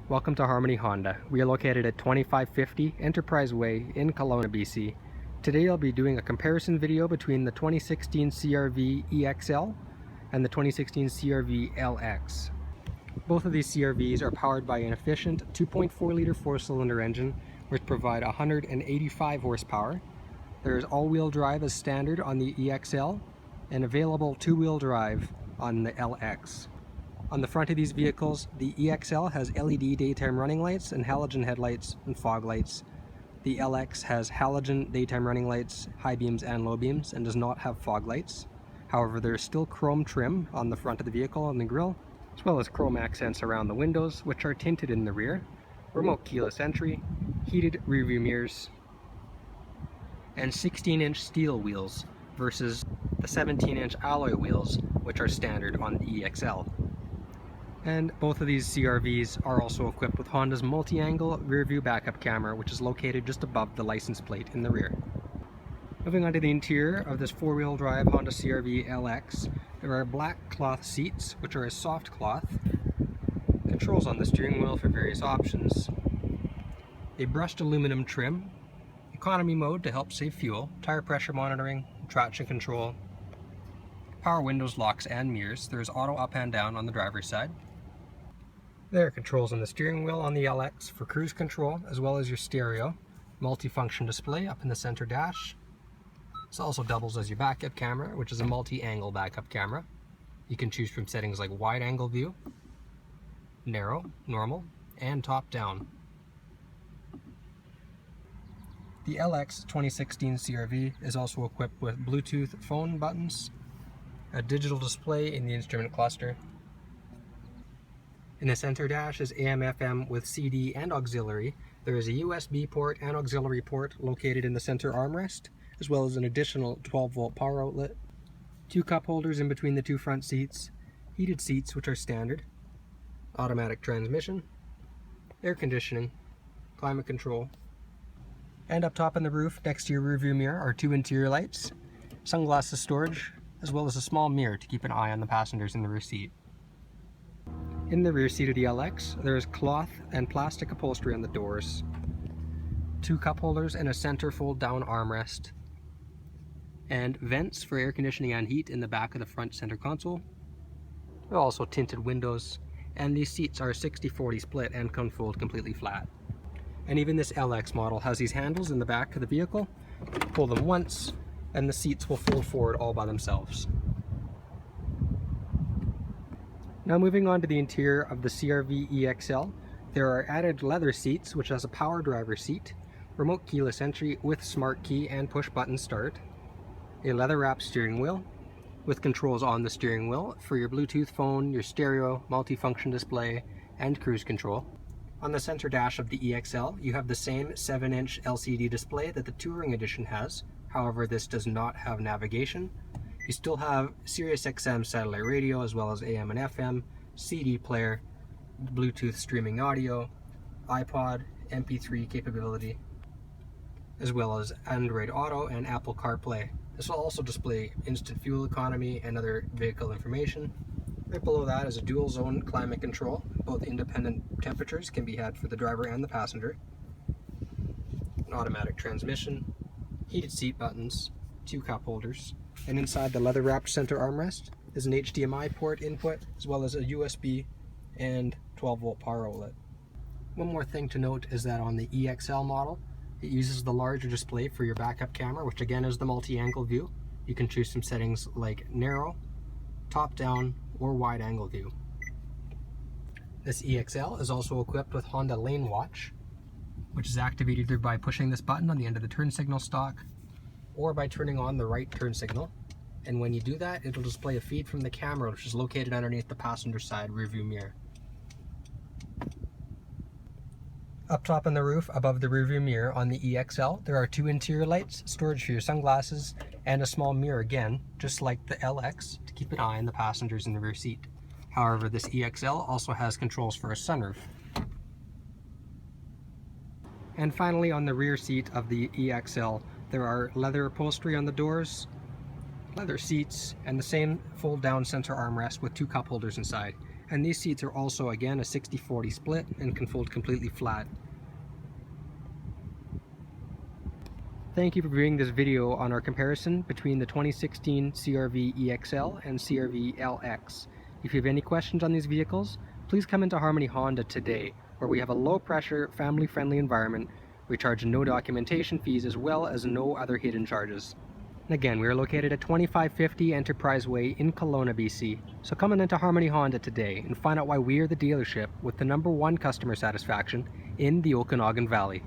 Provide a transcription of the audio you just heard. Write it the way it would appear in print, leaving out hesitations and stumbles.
Welcome to Harmony Honda. We are located at 2550 Enterprise Way in Kelowna, BC. Today I'll be doing a comparison video between the 2016 CR-V EXL and the 2016 CR-V LX. Both of these CR-Vs are powered by an efficient 2.4 liter 4-cylinder engine which provide 185 horsepower. There is all-wheel drive as standard on the EXL and available two-wheel drive on the LX. On the front of these vehicles, the EXL has LED daytime running lights and halogen headlights and fog lights. The LX has halogen daytime running lights, high beams and low beams, and does not have fog lights. However, there is still chrome trim on the front of the vehicle and the grille, as well as chrome accents around the windows, which are tinted in the rear, remote keyless entry, heated rearview mirrors, and 16-inch steel wheels versus the 17-inch alloy wheels, which are standard on the EXL. And both of these CR-Vs are also equipped with Honda's multi-angle rear-view backup camera, which is located just above the license plate in the rear. Moving on to the interior of this four-wheel drive Honda CR-V LX, there are black cloth seats, which are a soft cloth, controls on the steering wheel for various options, a brushed aluminum trim, economy mode to help save fuel, tire pressure monitoring, traction control, power windows, locks, and mirrors. There's auto up and down on the driver's side. There are controls on the steering wheel on the LX for cruise control, as well as your stereo. Multi-function display up in the center dash. This also doubles as your backup camera, which is a multi-angle backup camera. You can choose from settings like wide angle view, narrow, normal, and top down. The LX 2016 CR-V is also equipped with Bluetooth phone buttons, a digital display in the instrument cluster. In the center dash is AM/FM with CD and auxiliary. There is a USB port and auxiliary port located in the center armrest, as well as an additional 12-volt power outlet. Two cup holders in between the two front seats, heated seats which are standard, automatic transmission, air conditioning, climate control, and up top on the roof next to your rearview mirror are two interior lights, sunglasses storage, as well as a small mirror to keep an eye on the passengers in the rear seat. In the rear seat of the LX, there is cloth and plastic upholstery on the doors, two cup holders and a center fold-down armrest, and vents for air conditioning and heat in the back of the front center console. There are also tinted windows, and these seats are 60/40 split and can fold completely flat. And even this LX model has these handles in the back of the vehicle. Pull them once, and the seats will fold forward all by themselves. Now moving on to the interior of the CR-V EXL, there are added leather seats, which has a power driver seat, remote keyless entry with smart key and push button start, a leather wrapped steering wheel with controls on the steering wheel for your Bluetooth phone, your stereo, multifunction display, and cruise control. On the center dash of the EXL, you have the same 7-inch LCD display that the Touring Edition has. However, this does not have navigation. You still have Sirius XM satellite radio, as well as AM and FM, CD player, Bluetooth streaming audio, iPod, MP3 capability, as well as Android Auto and Apple CarPlay. This will also display instant fuel economy and other vehicle information. Right below that is a dual zone climate control. Both independent temperatures can be had for the driver and the passenger. An automatic transmission, heated seat buttons, two cup holders, and inside the leather wrapped center armrest is an HDMI port input, as well as a USB and 12-volt power outlet. One more thing to note is that on the EXL model, it uses the larger display for your backup camera, which again is the multi-angle view. You can choose some settings like narrow, top down, or wide angle view. This EXL is also equipped with Honda Lane Watch, which is activated either by pushing this button on the end of the turn signal stalk or by turning on the right turn signal. And when you do that, it'll display a feed from the camera, which is located underneath the passenger side rearview mirror. Up top on the roof, above the rearview mirror on the EXL, there are two interior lights, storage for your sunglasses, and a small mirror again, just like the LX, to keep an eye on the passengers in the rear seat. However, this EXL also has controls for a sunroof. And finally, on the rear seat of the EXL, there are leather upholstery on the doors, leather seats, and the same fold-down center armrest with two cup holders inside. And these seats are also, again, a 60-40 split and can fold completely flat. Thank you for viewing this video on our comparison between the 2016 CR-V EXL and CR-V LX. If you have any questions on these vehicles, please come into Harmony Honda today, where we have a low-pressure, family-friendly environment. We charge no documentation fees as well as no other hidden charges. And again, we are located at 2550 Enterprise Way in Kelowna, BC. So come on into Harmony Honda today and find out why we are the dealership with the #1 customer satisfaction in the Okanagan Valley.